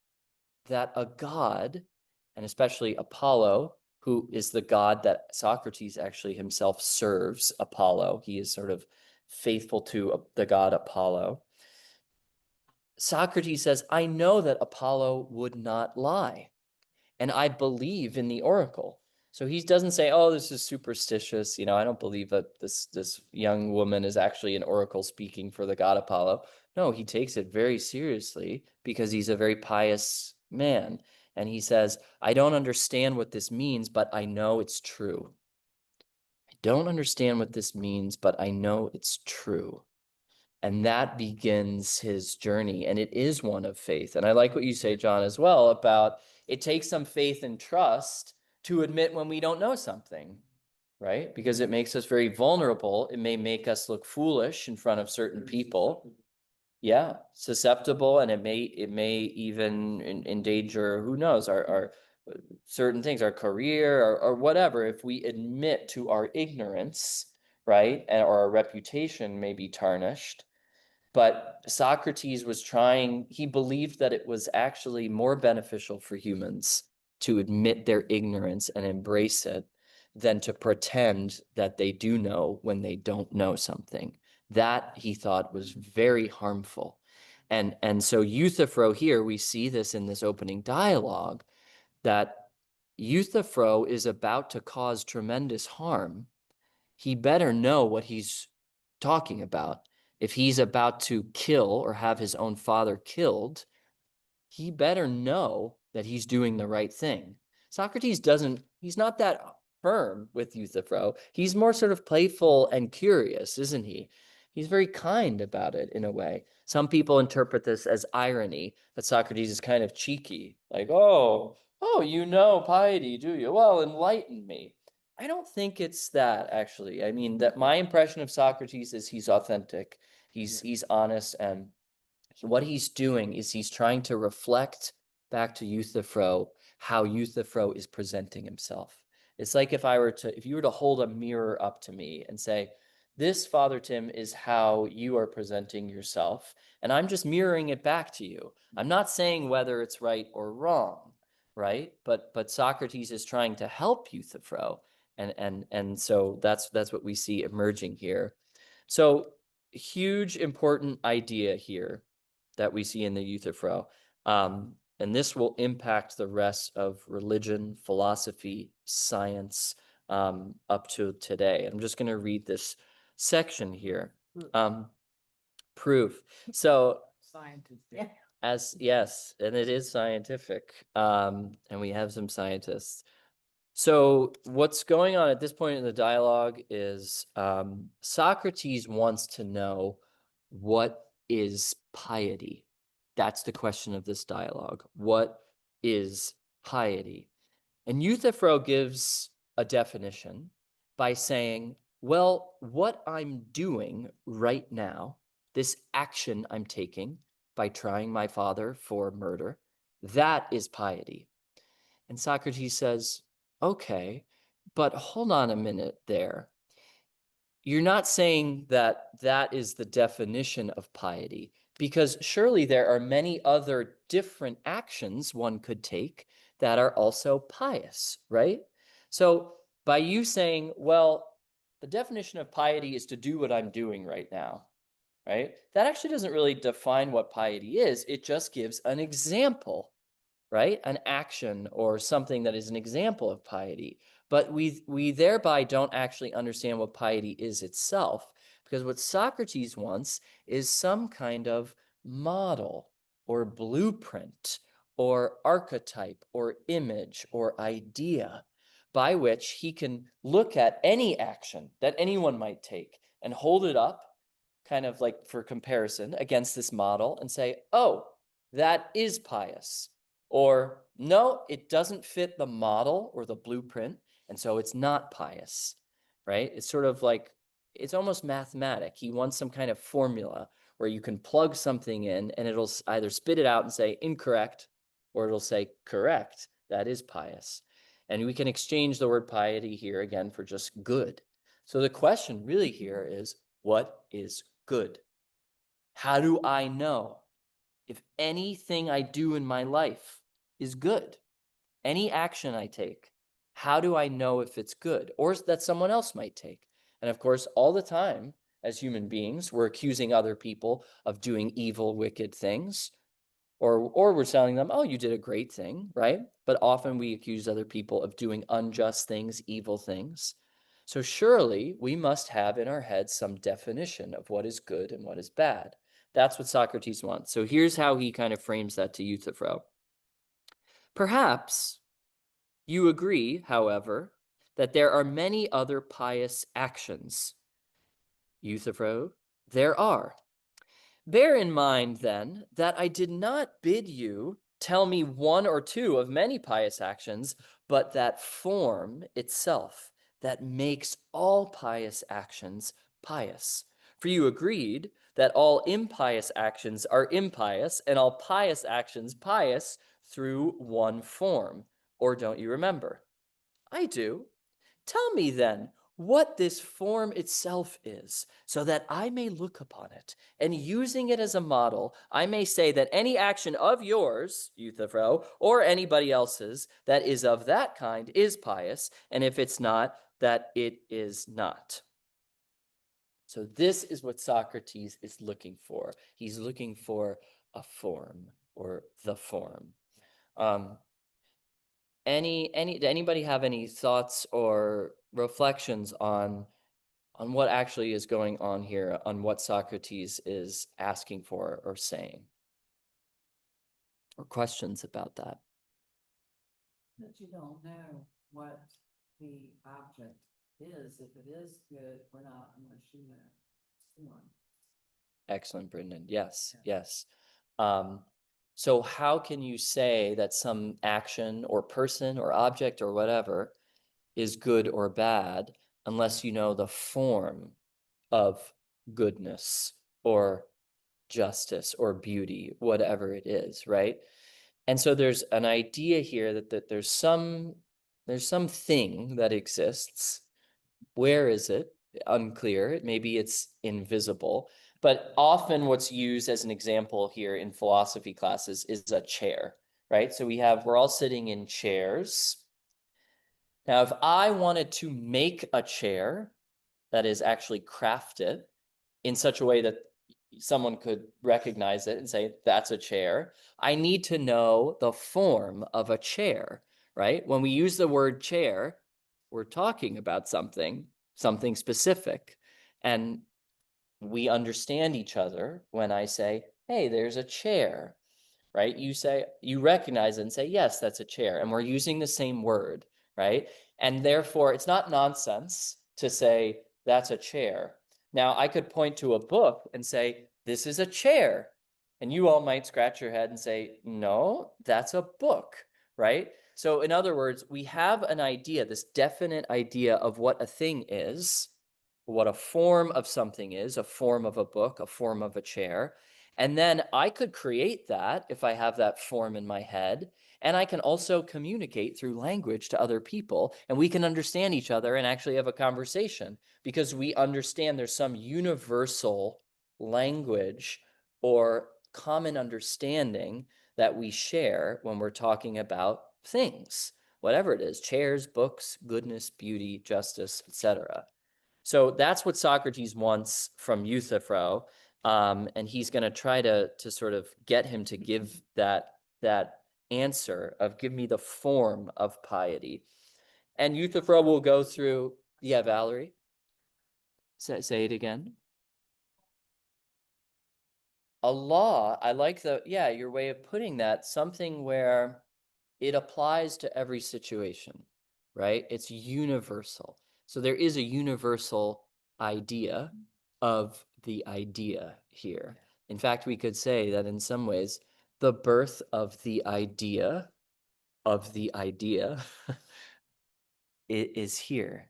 Speaker 1: that a god, and especially Apollo, who is the god that Socrates actually himself serves, Apollo, he is sort of faithful to the god Apollo. Socrates says, I know that Apollo would not lie, and I believe in the oracle. So he doesn't say, oh, this is superstitious. I don't believe that this young woman is actually an oracle speaking for the god Apollo. No, he takes it very seriously because he's a very pious man. And he says, I don't understand what this means, but I know it's true. I don't understand what this means, but I know it's true. And that begins his journey. And it is one of faith. And I like what you say, John, as well, about it takes some faith and trust to admit when we don't know something, right? Because it makes us very vulnerable. It may make us look foolish in front of certain people. Yeah, susceptible, and it may even endanger, who knows, our certain things, our career or whatever, if we admit to our ignorance, right? Or our reputation may be tarnished. But Socrates he believed that it was actually more beneficial for humans to admit their ignorance and embrace it than to pretend that they do know when they don't know something. That he thought was very harmful. And so Euthyphro here, we see this in this opening dialogue, that Euthyphro is about to cause tremendous harm. He better know what he's talking about. If he's about to kill or have his own father killed, he better know that he's doing the right thing. Socrates he's not that firm with Euthyphro. He's more sort of playful and curious, isn't he? He's very kind about it in a way. Some people interpret this as irony, that Socrates is kind of cheeky, like, oh, you know piety, do you? Well, enlighten me. I don't think it's that, actually. I mean, that my impression of Socrates is he's authentic, he's honest, and what he's doing is he's trying to reflect back to Euthyphro how Euthyphro is presenting himself. It's like if you were to hold a mirror up to me and say, this, Father Tim, is how you are presenting yourself, and I'm just mirroring it back to you. I'm not saying whether it's right or wrong, right? But Socrates is trying to help Euthyphro, and so that's what we see emerging here. So huge important idea here that we see in the Euthyphro. And this will impact the rest of religion, philosophy, science, up to today. I'm just going to read this section here. Proof. So,
Speaker 5: Scientist.
Speaker 2: Yeah.
Speaker 1: yes, and it is scientific. And we have some scientists. So what's going on at this point in the dialogue is Socrates wants to know, what is piety? That's the question of this dialogue. What is piety? And Euthyphro gives a definition by saying, well, what I'm doing right now, this action I'm taking by trying my father for murder, that is piety. And Socrates says, okay, but hold on a minute there. You're not saying that that is the definition of piety, because surely there are many other different actions one could take that are also pious, right? So by you saying, well, the definition of piety is to do what I'm doing right now, right? That actually doesn't really define what piety is. It just gives an example, right? An action or something that is an example of piety. But we thereby don't actually understand what piety is itself, because what Socrates wants is some kind of model or blueprint or archetype or image or idea. by which he can look at any action that anyone might take and hold it up, kind of like for comparison against this model and say, oh, that is pious. Or no, it doesn't fit the model or the blueprint, and so it's not pious, right? It's sort of like, it's almost mathematic. He wants some kind of formula where you can plug something in and it'll either spit it out and say incorrect, or it'll say correct. That is pious. And we can exchange the word piety here again for just good. So the question really here is, what is good? How do I know if anything I do in my life is good? Any action I take, how do I know if it's good or that someone else might take? And of course, all the time as human beings, we're accusing other people of doing evil, wicked things, or we're telling them, oh, you did a great thing, right? But often we accuse other people of doing unjust things, evil things. So surely we must have in our heads some definition of what is good and what is bad. That's what Socrates wants. So here's how he kind of frames that to Euthyphro. Perhaps you agree, however, that there are many other pious actions. Euthyphro, there are. Bear in mind, then, that I did not bid you tell me one or two of many pious actions, but that form itself that makes all pious actions pious. For you agreed that all impious actions are impious and all pious actions pious through one form. Or don't you remember? I do. Tell me then what this form itself is, so that I may look upon it, and using it as a model, I may say that any action of yours, Euthyphro, or anybody else's that is of that kind is pious, and if it's not, that it is not. So this is what Socrates is looking for. He's looking for a form, or the form. Did anybody have any thoughts or reflections on what actually is going on here, on what Socrates is asking for or saying, or questions about that?
Speaker 5: That you don't know what the object is, if it is good or not, unless you know.
Speaker 1: Excellent, Brendan. Yes, yes. So how can you say that some action or person or object or whatever is good or bad unless you know the form of goodness or justice or beauty, whatever it is, right? And so there's an idea here that there's some thing that exists. Where is it? Unclear. Maybe it's invisible. But often what's used as an example here in philosophy classes is a chair, right? So we're all sitting in chairs. Now, if I wanted to make a chair, that is actually craft it in such a way that someone could recognize it and say, that's a chair, I need to know the form of a chair, right? When we use the word chair, we're talking about something specific. And we understand each other when I say, hey, there's a chair, right? You recognize it and say, yes, that's a chair. And we're using the same word, right? And therefore, it's not nonsense to say, that's a chair. Now, I could point to a book and say, this is a chair. And you all might scratch your head and say, no, that's a book, right? So, in other words, we have an idea, this definite idea of what a thing is, what a form of something is, a form of a book, a form of a chair. And then I could create that if I have that form in my head. And I can also communicate through language to other people. And we can understand each other and actually have a conversation because we understand there's some universal language or common understanding that we share when we're talking about things, whatever it is, chairs, books, goodness, beauty, justice, etc. So that's what Socrates wants from Euthyphro. And he's going to try to sort of get him to give that answer of give me the form of piety. And Euthyphro will go through, yeah, Valerie, say it again. A law, I like your way of putting that, something where it applies to every situation. right? It's universal. So there is a universal idea of the idea here. In fact, we could say that in some ways, the birth of the idea is here.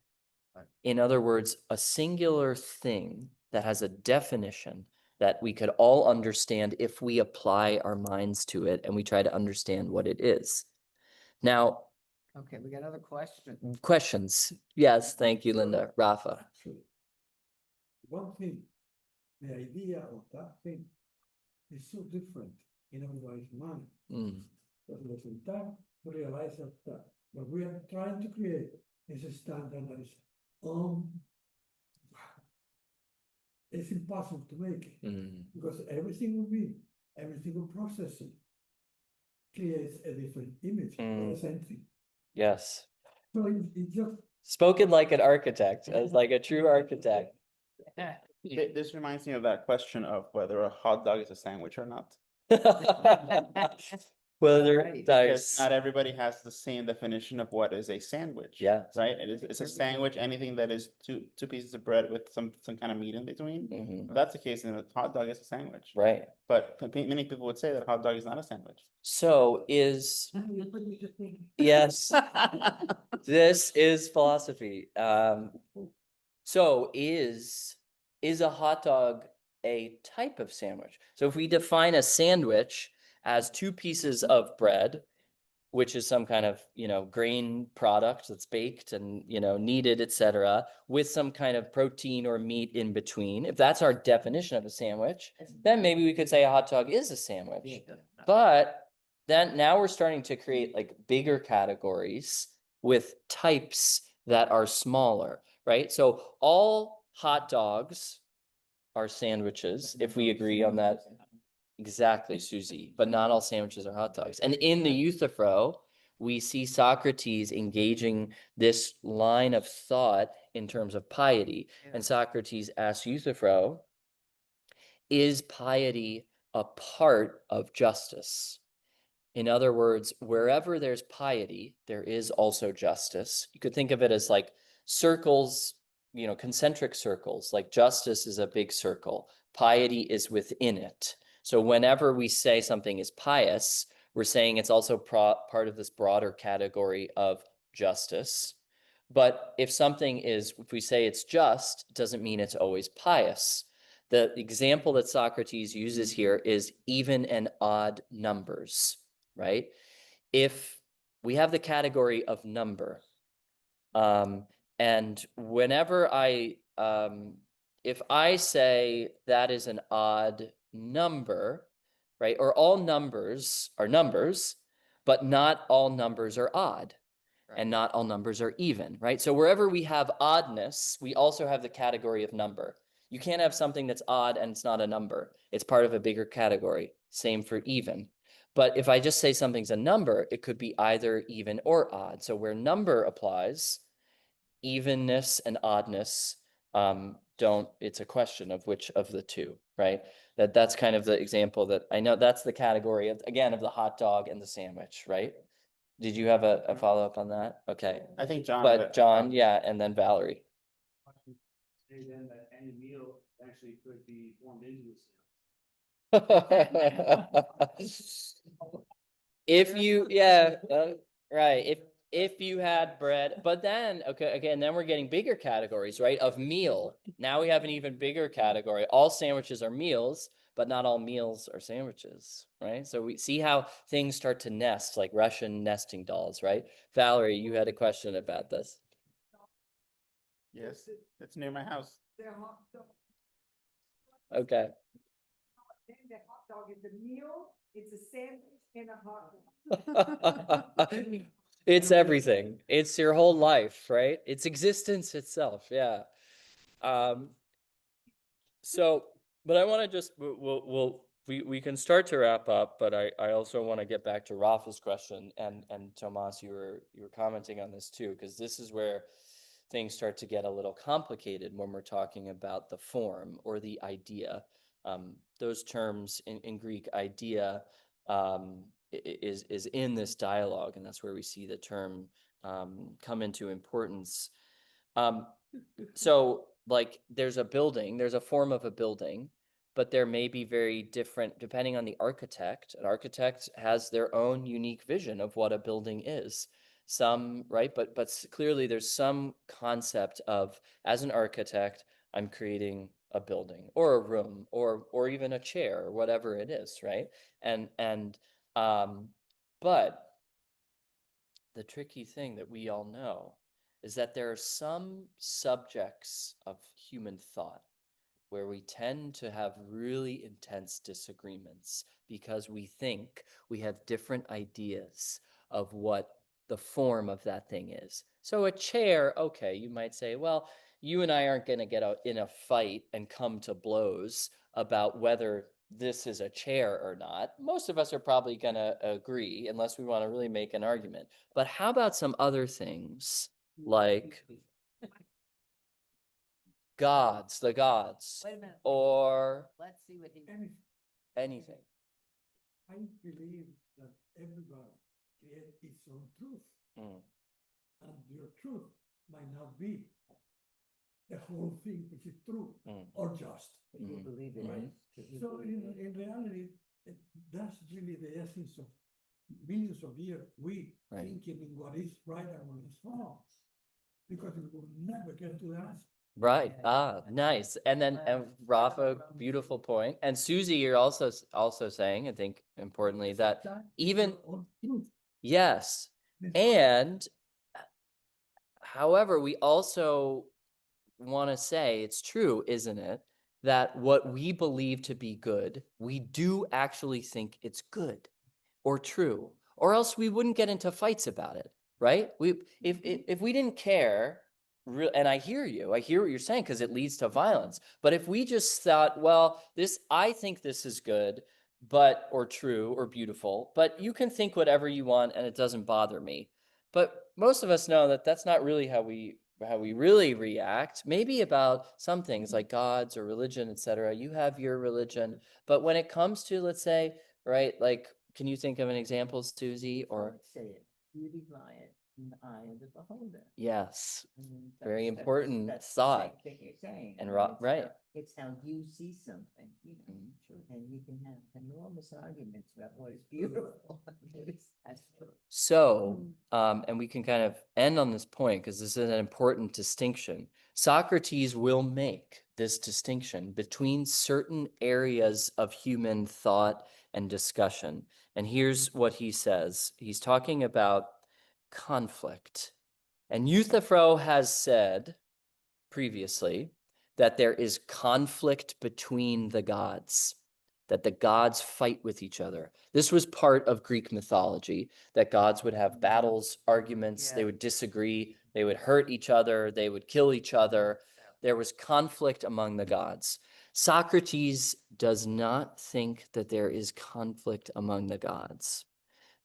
Speaker 1: In other words, a singular thing that has a definition that we could all understand if we apply our minds to it and we try to understand what it is. Now,
Speaker 2: Okay, we got other questions.
Speaker 1: questions. Yes, thank you, Linda. Rafa.
Speaker 6: Actually, one thing, the idea of that thing is so different in everybody's mind.
Speaker 1: Mm,
Speaker 6: But at the same time, we realize that what we are trying to create is a standard that is it's impossible to make it
Speaker 1: mm,
Speaker 6: because every single processing creates a different image of the same thing.
Speaker 1: yes.
Speaker 6: So it just
Speaker 1: Spoken like an architect, as like a true architect.
Speaker 4: This reminds me of that question of whether a hot dog is a sandwich or not.
Speaker 1: Whether
Speaker 2: Right.
Speaker 4: Because not everybody has the same definition of what is a sandwich.
Speaker 1: Yeah.
Speaker 4: Right? It's a sandwich, anything that is two pieces of bread with some kind of meat in between.
Speaker 1: Mhm,
Speaker 4: If that's the case, then a hot dog is a sandwich.
Speaker 1: right.
Speaker 4: But many people would say that a hot dog is not a sandwich.
Speaker 1: So yes, this is philosophy. So is a hot dog a type of sandwich? So if we define a sandwich as two pieces of bread, which is some kind of, grain product that's baked and, kneaded, etc., with some kind of protein or meat in between, if that's our definition of a sandwich, then maybe we could say a hot dog is a sandwich. But then now we're starting to create like bigger categories with types that are smaller, right? So all hot dogs are sandwiches, if we agree on that. Exactly, Susie, but not all sandwiches are hot dogs. And in the Euthyphro, we see Socrates engaging this line of thought in terms of piety. And Socrates asks Euthyphro, is piety a part of justice? In other words, wherever there's piety, there is also justice. You could think of it as like circles, concentric circles, like justice is a big circle, piety is within it. So whenever we say something is pious, we're saying it's also part of this broader category of justice. But if we say it's just, it doesn't mean it's always pious. The example that Socrates uses here is even and odd numbers, right? If we have the category of number, and whenever if I say that is an odd number, right? Or all numbers are numbers, but not all numbers are odd. And not all numbers are even, right? So wherever we have oddness, we also have the category of number. You can't have something that's odd and it's not a number. It's part of a bigger category. Same for even. But if I just say something's a number, it could be either even or odd. So where number applies, evenness and oddness it's a question of which of the two, right? That's kind of the example that I know that's the category of, again, of the hot dog and the sandwich, right? Did you have a follow-up on that? Okay.
Speaker 4: I think John.
Speaker 1: But John, yeah, and then Valerie.
Speaker 3: Say then that any meal actually could be formed into a sandwich.
Speaker 1: If you, yeah, right. If you had bread, but then, okay, again, then we're getting bigger categories, right? Of meal. Now we have an even bigger category. All sandwiches are meals, but not all meals are sandwiches, right? So we see how things start to nest, like Russian nesting dolls, right? Valerie, you had a question about this.
Speaker 4: Yes, it's near my house.
Speaker 1: Okay.
Speaker 5: Then the hot dog is a meal, it's a sandwich and a hot dog.
Speaker 1: It's everything. It's your whole life, right? It's existence itself. Yeah. So, but I want to just we can start to wrap up, but I also want to get back to Rafa's question and Tomas, you were commenting on this too, because this is where things start to get a little complicated when we're talking about the form or the idea. Those terms in Greek, idea is in this dialogue, and that's where we see the term come into importance. So like there's a building, there's a form of a building, but there may be very different depending on the architect. An architect has their own unique vision of what a building is. Some, right? But clearly there's some concept of, as an architect, I'm creating a building or a room or even a chair or whatever it is, right? And but the tricky thing that we all know is that there are some subjects of human thought where we tend to have really intense disagreements because we think we have different ideas of what the form of that thing is. So a chair, okay, you might say, well, you and I aren't going to get in a fight and come to blows about whether this is a chair or not. Most of us are probably going to agree unless we want to really make an argument. But how about some other things like the gods,
Speaker 2: Wait a minute.
Speaker 1: or
Speaker 2: Let's see what he.
Speaker 1: anything?
Speaker 6: I believe that everybody creates its own truth,
Speaker 1: Mm,
Speaker 6: and your truth might not be the whole thing which is true
Speaker 1: mm,
Speaker 6: or just.
Speaker 2: But you
Speaker 1: Mhm,
Speaker 2: believe it
Speaker 1: mhm.
Speaker 2: is. But you
Speaker 6: So
Speaker 2: believe it is.
Speaker 6: in reality, that's really the essence of millions of years we
Speaker 1: Right.
Speaker 6: thinking in what is right and what is wrong, because we will never get to that.
Speaker 1: Right. Ah, nice. And then, and Rafa, beautiful point. And Susie, you're also saying, I think importantly, that
Speaker 6: That is
Speaker 1: even
Speaker 6: your own truth.
Speaker 1: yes, and however, we also want to say it's true, isn't it, that what we believe to be good, we do actually think it's good or true, or else we wouldn't get into fights about it, right? If we didn't care, and I hear what you're saying, because it leads to violence. But if we just thought, well, I think this is good, or true or beautiful, but you can think whatever you want, and it doesn't bother me. But most of us know that that's not really how we really react. Maybe about some things like gods or religion, etc. You have your religion, but when it comes to, let's say, right, like, can you think of an example, Susie?
Speaker 2: I
Speaker 1: Or
Speaker 2: would say it, beauty lieth in the eye of the beholder.
Speaker 1: yes,
Speaker 2: I mean,
Speaker 1: very
Speaker 2: that's-
Speaker 1: important
Speaker 2: that's the
Speaker 1: thought.
Speaker 2: same thing you're saying.
Speaker 1: And
Speaker 2: I mean,
Speaker 1: right.
Speaker 2: It's how you see something, you know,
Speaker 1: Mhm.
Speaker 2: and you can have enormous arguments about what is beautiful. That's true.
Speaker 1: So, and we can kind of end on this point because this is an important distinction. Socrates will make this distinction between certain areas of human thought and discussion. And here's what he says. He's talking about conflict. And Euthyphro has said previously that there is conflict between the gods, that the gods fight with each other. This was part of Greek mythology, that gods would have battles, arguments, they would disagree, they would hurt each other, they would kill each other. There was conflict among the gods. Socrates does not think that there is conflict among the gods.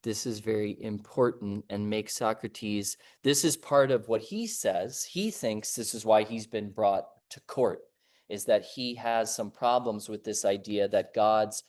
Speaker 1: This is very important and makes Socrates, this is part of what he says. He thinks this is why he's been brought to court, is that he has some problems with this idea that gods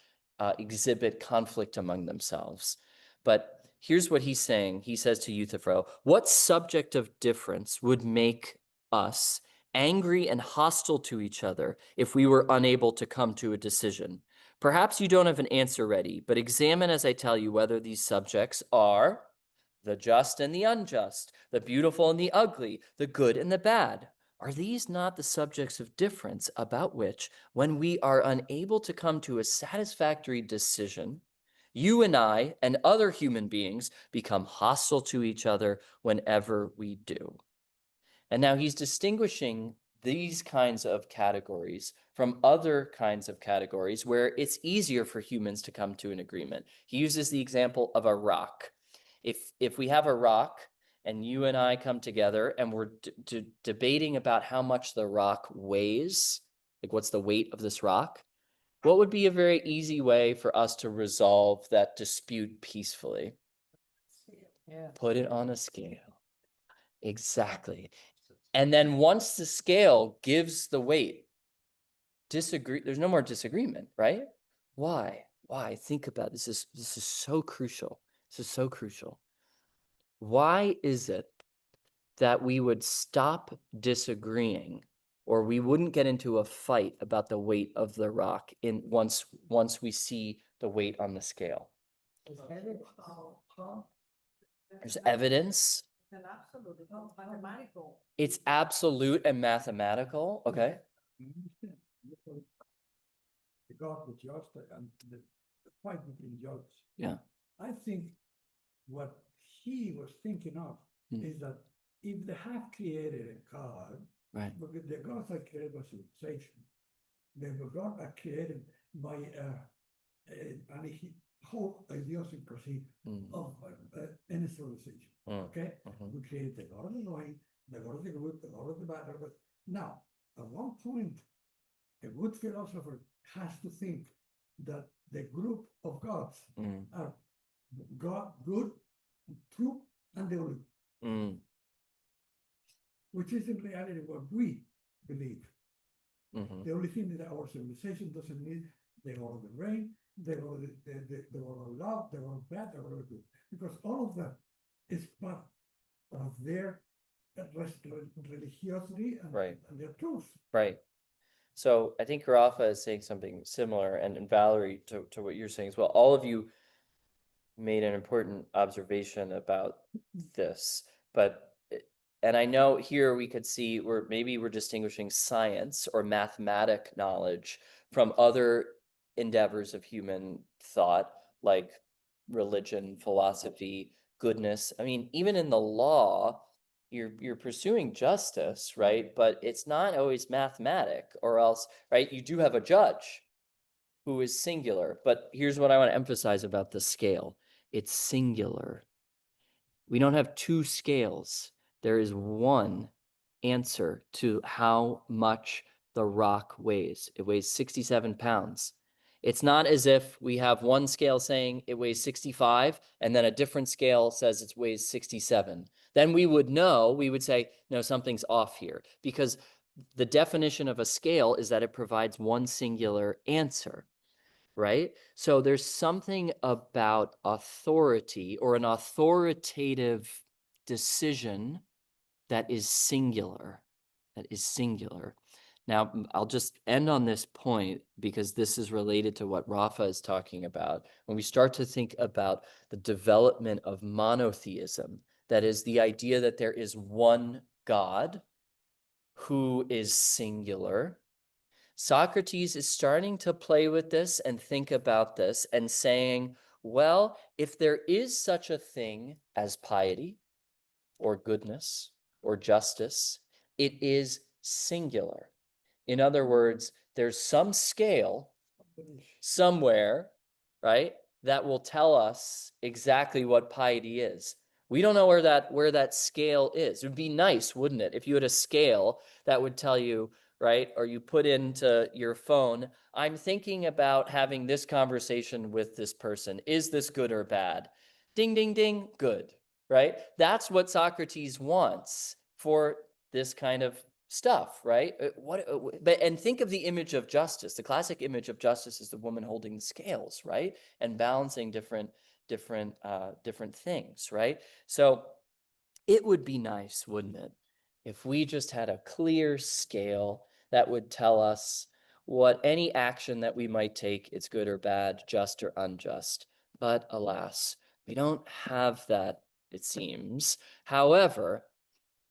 Speaker 1: exhibit conflict among themselves. But here's what he's saying. He says to Euthyphro, what subject of difference would make us angry and hostile to each other if we were unable to come to a decision? Perhaps you don't have an answer ready, but examine as I tell you whether these subjects are the just and the unjust, the beautiful and the ugly, the good and the bad. Are these not the subjects of difference about which, when we are unable to come to a satisfactory decision, you and I and other human beings become hostile to each other whenever we do? And now he's distinguishing these kinds of categories from other kinds of categories where it's easier for humans to come to an agreement. He uses the example of a rock. If we have a rock and you and I come together and we're debating about how much the rock weighs, like what's the weight of this rock, what would be a very easy way for us to resolve that dispute peacefully?
Speaker 2: Yeah.
Speaker 1: Put it on a scale. Exactly. And then once the scale gives the weight, there's no more disagreement, right? Why? Think about it. This is so crucial. This is so crucial. Why is it that we would stop disagreeing, or we wouldn't get into a fight about the weight of the rock once we see the weight on the scale.
Speaker 2: Is evidence-
Speaker 1: There's evidence.
Speaker 5: It's an absolute, it's not mathematical.
Speaker 1: It's absolute and mathematical. Okay.
Speaker 6: I understand. The God, the judge, and the fight between judges.
Speaker 1: Yeah.
Speaker 6: I think what he was thinking of is that if they have created a God,
Speaker 1: Right.
Speaker 6: because the gods are created by civilization, the gods are created by whole idiosyncrasy of any civilization. Okay, we created the God of the knowing, the God of the good, the God of the bad. But now, at one point, a good philosopher has to think that the group of gods are God, good, true, and the only, which is in reality what we believe. The only thing is that our civilization doesn't need the God of the rain, the God of love, the God of bad, the God of good, because all of that is part of their religiosity and,
Speaker 1: Right.
Speaker 6: and their truth.
Speaker 1: Right. So I think Rafa is saying something similar, and Valerie, to what you're saying as well. All of you made an important observation about this, and I know here we could see maybe we're distinguishing science or mathematic knowledge from other endeavors of human thought, like religion, philosophy, goodness. I mean, even in the law, you're pursuing justice, right? But it's not always mathematic, or else, right? You do have a judge who is singular. But here's what I want to emphasize about the scale. It's singular. We don't have two scales. There is one answer to how much the rock weighs. It weighs 67 pounds. It's not as if we have one scale saying it weighs 65 and then a different scale says it weighs 67. Then we would know, we would say, no, something's off here, because the definition of a scale is that it provides one singular answer, right? So there's something about authority or an authoritative decision that is singular, Now, I'll just end on this point because this is related to what Rafa is talking about. When we start to think about the development of monotheism, that is the idea that there is one God who is singular, Socrates is starting to play with this and think about this and saying, well, if there is such a thing as piety or goodness or justice, it is singular. In other words, there's some scale somewhere, right, that will tell us exactly what piety is. We don't know where that scale is. It would be nice, wouldn't it, if you had a scale that would tell you, right, or you put into your phone, I'm thinking about having this conversation with this person. Is this good or bad? Ding, ding, ding, good, right? That's what Socrates wants for this kind of stuff, right? And think of the image of justice. The classic image of justice is the woman holding the scales, right, and balancing different things, right? So it would be nice, wouldn't it, if we just had a clear scale that would tell us what any action that we might take, it's good or bad, just or unjust. But alas, we don't have that, it seems. However,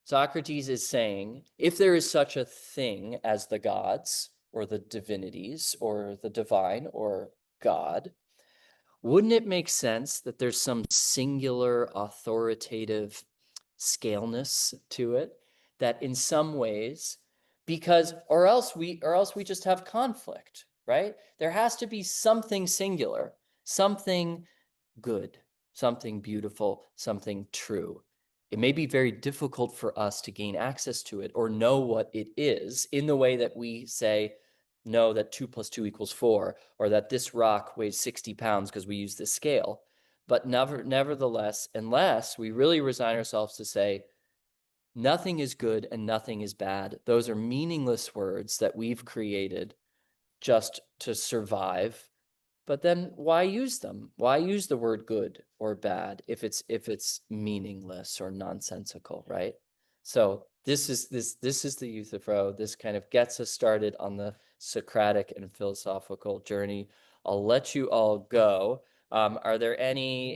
Speaker 1: Socrates is saying, if there is such a thing as the gods or the divinities or the divine or God, wouldn't it make sense that there's some singular authoritative scaleness to it, that in some ways, because or else we just have conflict, right? There has to be something singular, something good, something beautiful, something true. It may be very difficult for us to gain access to it or know what it is in the way that we say, know that 2 + 2 = 4, or that this rock weighs 60 pounds because we use this scale. But nevertheless, unless we really resign ourselves to say, nothing is good and nothing is bad, those are meaningless words that we've created just to survive. But then why use them? Why use the word good or bad if it's meaningless or nonsensical, right? So this is the Euthyphro. This kind of gets us started on the Socratic and philosophical journey. I'll let you all go. Are there any